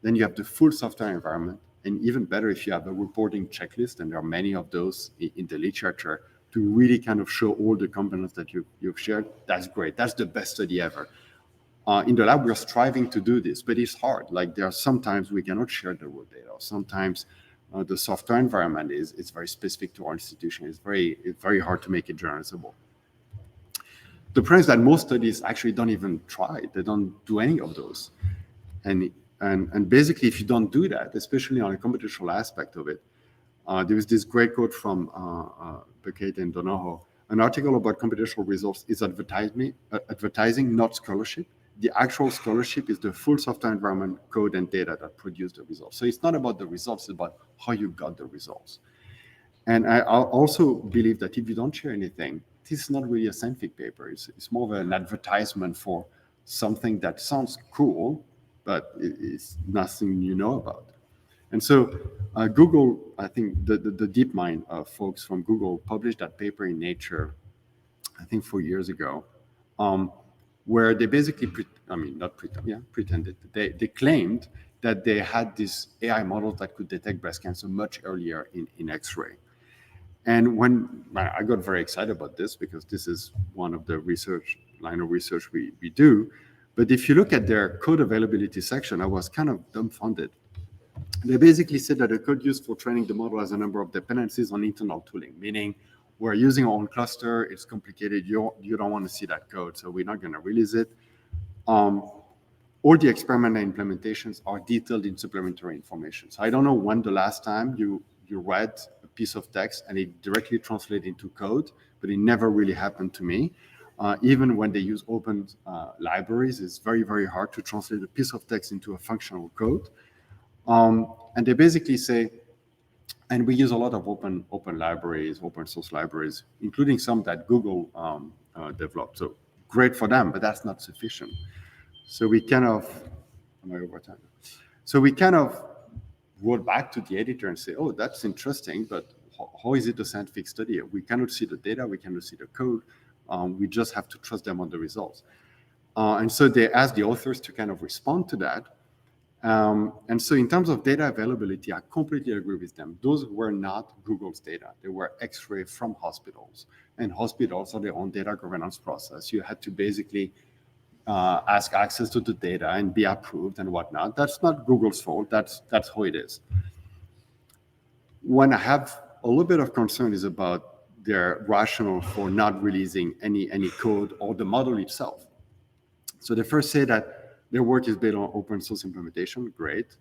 Then you have the full software environment, and even better if you have a reporting checklist, and there are many of those in the literature, to really kind of show all the components that you've shared. That's great. That's the best study ever. In the lab, we're striving to do this, but it's hard. Like, there are sometimes we cannot share the raw data. Sometimes the software environment is very specific to our institution. It's very hard to make it generalizable. The problem is that most studies actually don't even try. They don't do any of those. And basically, if you don't do that, especially on a computational aspect of it, there is this great quote from Haibe-Kains and Donahoe. An article about computational results is advertising, not scholarship. The actual scholarship is the full software environment, code, and data that produce the results. So it's not about the results, it's about how you got the results. And I also believe that if you don't share anything, this is not really a scientific paper. It's more of an advertisement for something that sounds cool, but it's nothing you know about. And so Google, I think the DeepMind folks from Google published that paper in Nature, I think 4 years ago, where they basically, pretended. They claimed that they had this AI model that could detect breast cancer much earlier in X-ray. And when I got very excited about this, because this is one of the line of research we do. But if you look at their code availability section, I was kind of dumbfounded. They basically said that the code used for training the model has a number of dependencies on internal tooling, meaning we're using our own cluster, it's complicated, you don't want to see that code, so we're not going to release it. All the experimental implementations are detailed in supplementary information. So I don't know when the last time you read a piece of text and it directly translated into code, but it never really happened to me. Even when they use open libraries, it's very, very hard to translate a piece of text into a functional code. And they basically say, and we use a lot of open libraries, open source libraries, including some that Google developed. So great for them, but that's not sufficient. So we kind of, am I over time? So we kind of wrote back to the editor and say, oh, that's interesting, but how is it a scientific study? We cannot see the data, we cannot see the code. We just have to trust them on the results. And so they asked the authors to kind of respond to that. And so in terms of data availability, I completely agree with them. Those were not Google's data. They were X-ray from hospitals. And hospitals are their own data governance process. You had to basically ask access to the data and be approved and whatnot. That's not Google's fault. That's how it is. When I have a little bit of concern is about their rationale for not releasing any code or the model itself. So they first say that their work is based on open source implementation. Great.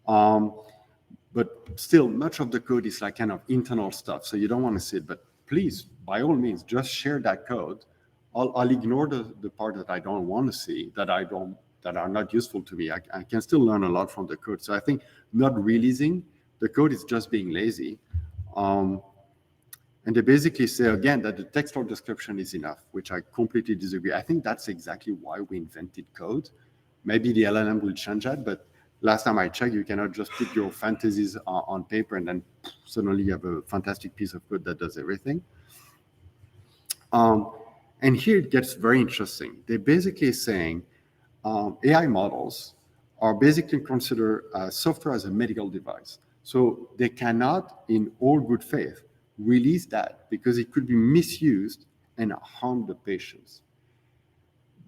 But still, much of the code is like kind of internal stuff. So you don't want to see it. But please, by all means, just share that code. I'll ignore the part that I don't want to see, that are not useful to me. I can still learn a lot from the code. So I think not releasing the code is just being lazy. And they basically say, again, that the textual description is enough, which I completely disagree. I think that's exactly why we invented code. Maybe the LLM will change that, but last time I checked, you cannot just put your fantasies on paper and then suddenly you have a fantastic piece of code that does everything. And here it gets very interesting. They're basically saying AI models are basically considered software as a medical device. So they cannot, in all good faith, release that because it could be misused and harm the patients.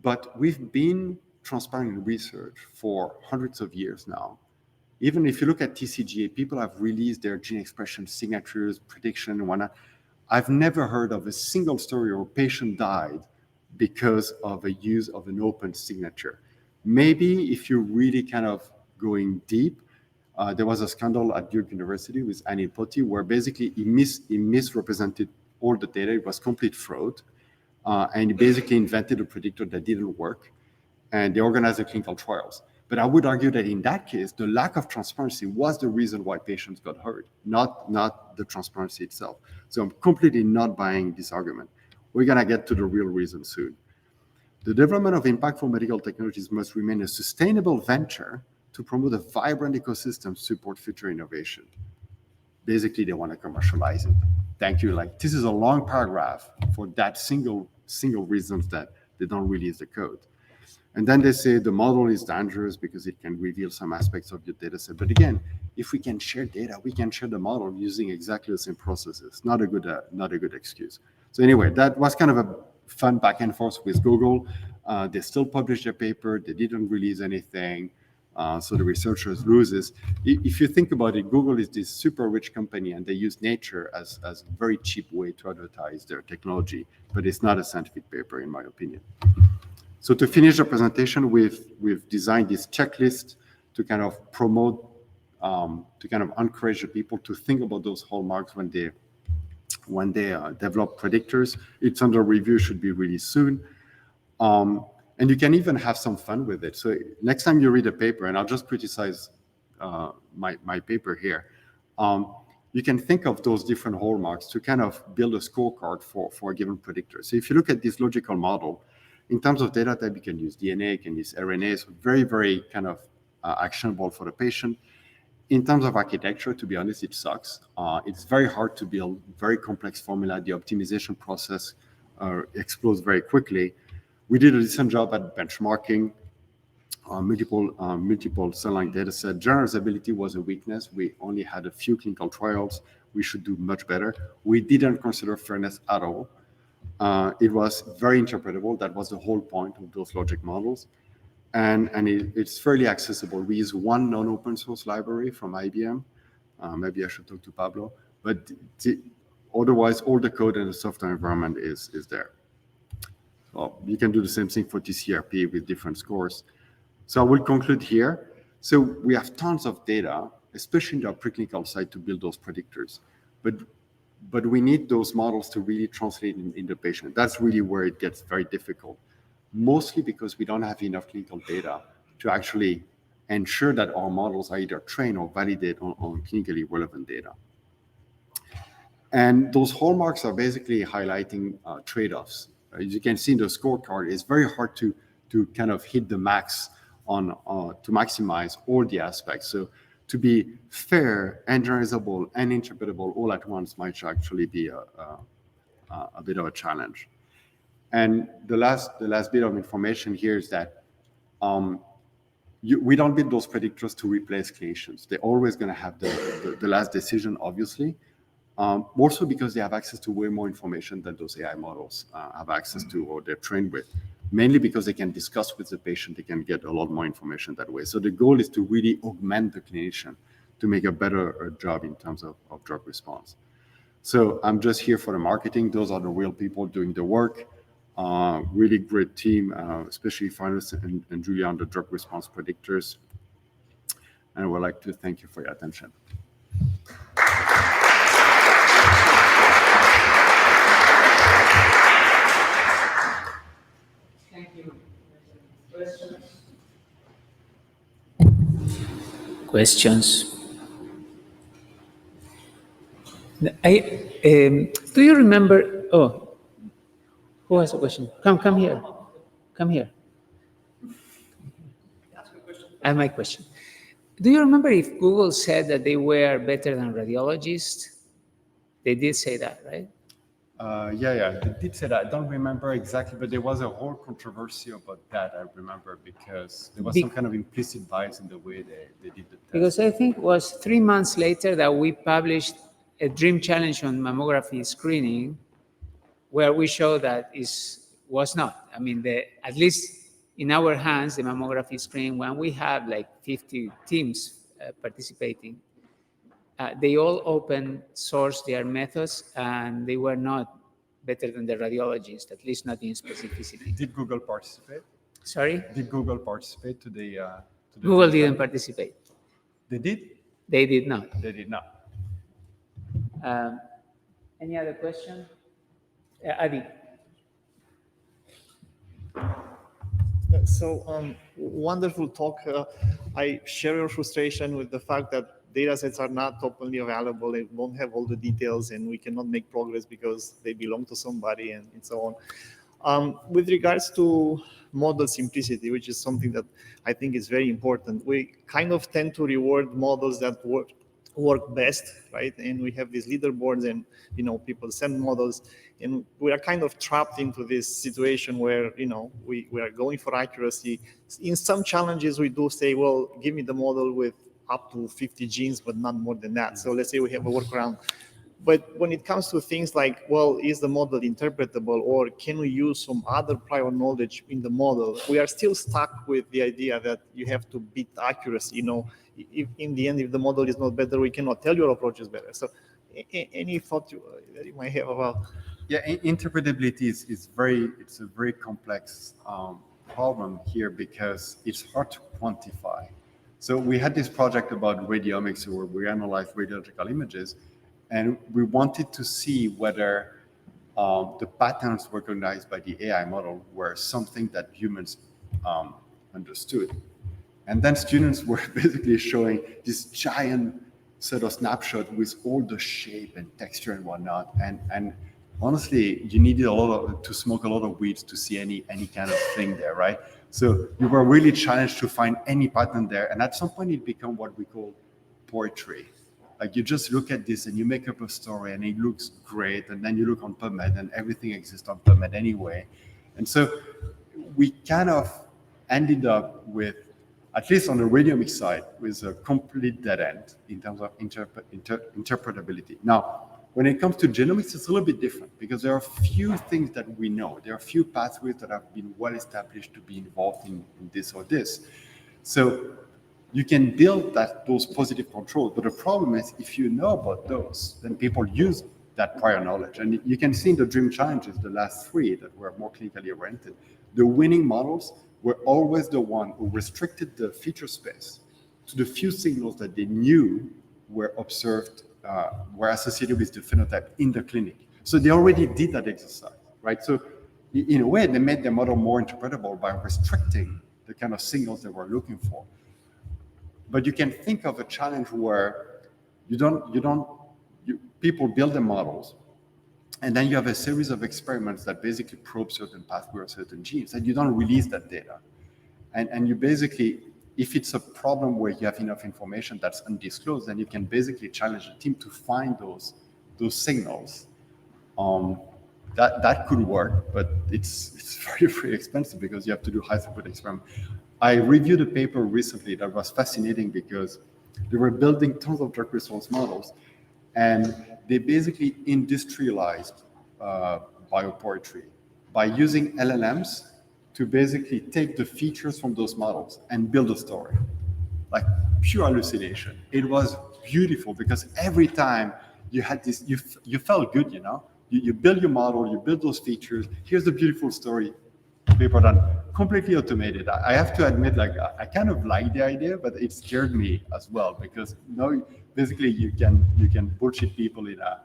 But we've been transparent in research for hundreds of years now. Even if you look at TCGA, people have released their gene expression signatures, prediction, and whatnot. I've never heard of a single story where a patient died because of a use of an open signature. Maybe if you're really kind of going deep, there was a scandal at Duke University with Anil Poti where basically he misrepresented all the data. It was complete fraud. And he basically invented a predictor that didn't work. And they organized the clinical trials. But I would argue that in that case, the lack of transparency was the reason why patients got hurt, not the transparency itself. So I'm completely not buying this argument. We're going to get to the real reason soon. The development of impactful medical technologies must remain a sustainable venture to promote a vibrant ecosystem to support future innovation. Basically, they want to commercialize it. Thank you. Like, this is a long paragraph for that single reasons that they don't release the code. And then they say the model is dangerous because it can reveal some aspects of your data set. But again, if we can share data, we can share the model using exactly the same processes. Not a good excuse. So anyway, that was kind of a fun back and forth with Google. They still published their paper. They didn't release anything. So the researchers loses. If you think about it, Google is this super rich company and they use Nature as a very cheap way to advertise their technology, but it's not a scientific paper in my opinion. So to finish the presentation, we've designed this checklist to kind of promote, to kind of encourage the people to think about those hallmarks when they develop predictors. It's under review, should be released soon. And you can even have some fun with it. So next time you read a paper, and I'll just criticize my paper here, you can think of those different hallmarks to kind of build a scorecard for a given predictor. So if you look at this logical model, in terms of data type, you can use DNA, you can use RNA, so very, very kind of actionable for the patient. In terms of architecture, to be honest, it sucks. It's very hard to build very complex formula. The optimization process explodes very quickly. We did a decent job at benchmarking multiple cell line data set. Generalizability was a weakness. We only had a few clinical trials. We should do much better. We didn't consider fairness at all. It was very interpretable. That was the whole point of those logic models. And it's fairly accessible. We use one non-open source library from IBM. Maybe I should talk to Pablo. But otherwise, all the code in the software environment is there. Well, you can do the same thing for TCRP with different scores. So I will conclude here. So we have tons of data, especially in the preclinical side, to build those predictors. But we need those models to really translate in the patient. That's really where it gets very difficult, mostly because we don't have enough clinical data to actually ensure that our models are either trained or validate on clinically relevant data. And those hallmarks are basically highlighting trade-offs. As you can see in the scorecard, it's very hard to kind of hit the max on to maximize all the aspects. So to be fair and generalizable and interpretable all at once might actually be a bit of a challenge. And the last bit of information here is that we don't build those predictors to replace clinicians. They're always going to have the last decision, obviously, also because they have access to way more information than those AI models have access to or they're trained with, mainly because they can discuss with the patient, they can get a lot more information that way. So the goal is to really augment the clinician to make a better job in terms of drug response. So I'm just here for the marketing. Those are the real people doing the work. Really great team, especially Finance and Julia on the drug response predictors. And I would like to thank you for your attention. Thank you. Questions? Do you remember? Oh, who has a question? Come here. Come here. I have my question. Do you remember if Google said that they were better than radiologists? They did say that, right? Yeah, they did say that. I don't remember exactly, but there was a whole controversy about that, I remember, because there was some kind of implicit bias in the way they did the test. Because I think it was 3 months later that we published a DREAM challenge on mammography screening, where we show that was not. I mean, at least in our hands, the mammography screening, when we have like 50 teams participating, they all open source their methods, and they were not better than the radiologists, at least not in specificity. Did Google participate? Sorry? Did Google participate to the Google didn't participate. They did? They did not. They did not. Any other question? Adi. So wonderful talk. I share your frustration with the fact that data sets are not openly available. They don't have all the details, and we cannot make progress because they belong to somebody and so on. With regards to model simplicity, which is something that I think is very important, we kind of tend to reward models that work best, right? And we have these leaderboards, and people send models, and we are kind of trapped into this situation where we are going for accuracy. In some challenges, we do say, well, give me the model with up to 50 genes, but not more than that. So let's say we have a workaround. But when it comes to things like, well, is the model interpretable, or can we use some other prior knowledge in the model? We are still stuck with the idea that you have to beat accuracy. If in the end, if the model is not better, we cannot tell your approach is better. So any thought that you might have about? Yeah, interpretability is a very complex problem here because it's hard to quantify. So we had this project about radiomics where we analyzed radiological images, and we wanted to see whether the patterns recognized by the AI model were something that humans understood. And then students were basically showing this giant set of snapshot with all the shape and texture and whatnot. And honestly, you needed to smoke a lot of weeds to see any kind of thing there, right? So you were really challenged to find any pattern there. And at some point, it became what we call poetry. Like you just look at this and you make up a story and it looks great. And then you look on PubMed and everything exists on PubMed anyway. And so we kind of ended up with, at least on the radiomics side, with a complete dead end in terms of interpretability. Now, when it comes to genomics, it's a little bit different because there are few things that we know. There are few pathways that have been well established to be involved in this or this. So you can build those positive controls, but the problem is if you know about those, then people use that prior knowledge. And you can see in the DREAM challenges, the last 3 that were more clinically oriented, the winning models were always the one who restricted the feature space to the few signals that they knew were observed, were associated with the phenotype in the clinic. So they already did that exercise, right? So in a way, they made the model more interpretable by restricting the kind of signals they were looking for. But you can think of a challenge where people build the models, and then you have a series of experiments that basically probe certain pathways or certain genes, and you don't release that data. And you basically if it's a problem where you have enough information that's undisclosed, then you can basically challenge the team to find those signals. That could work, but it's very, very expensive because you have to do high throughput experiments. I reviewed a paper recently that was fascinating because they were building tons of drug response models, and they basically industrialized biopoetry by using LLMs to basically take the features from those models and build a story, like pure hallucination. It was beautiful because every time you had this, you felt good, you know? You build your model, you build those features, here's the beautiful story, paper done, completely automated. I have to admit, like, I kind of like the idea, but it scared me as well because now basically you can bullshit people in a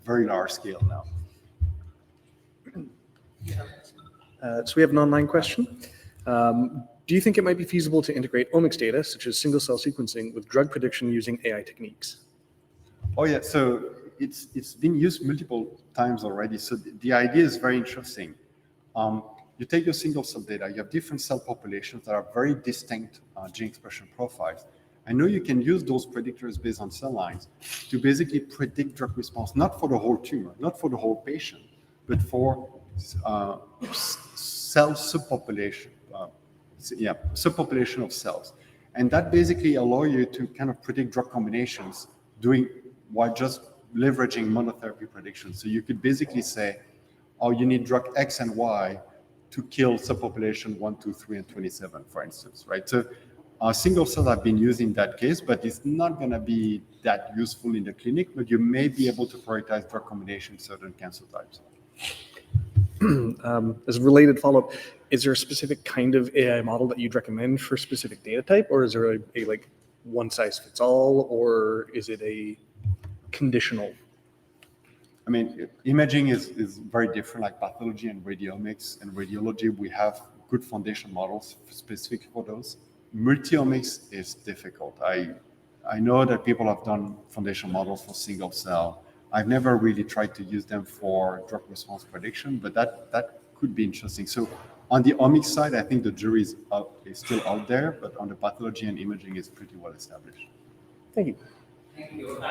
very large scale now. So we have an online question. Do you think it might be feasible to integrate omics data, such as single-cell sequencing, with drug prediction using AI techniques? Oh yeah, so it's been used multiple times already. So the idea is very interesting. You take your single-cell data, you have different cell populations that are very distinct gene expression profiles. I know you can use those predictors based on cell lines to basically predict drug response, not for the whole tumor, not for the whole patient, but for cell subpopulation, subpopulation of cells. And that basically allows you to kind of predict drug combinations while just leveraging monotherapy prediction. So you could basically say, oh, you need drug X and Y to kill subpopulation 1, 2, 3, and 27, for instance, right? So single cells have been used in that case, but it's not going to be that useful in the clinic, but you may be able to prioritize drug combinations in certain cancer types. As a related follow-up, is there a specific kind of AI model that you'd recommend for a specific data type, or is there a like one-size-fits-all, or is it a conditional? I mean, imaging is very different, like pathology and radiomics. And radiology, we have good foundation models specific for those. Multi-omics is difficult. I know that people have done foundation models for single cell. I've never really tried to use them for drug response prediction, but that could be interesting. So on the omics side, I think the jury is still out there, but on the pathology and imaging, it's pretty well established. Thank you. Thank you.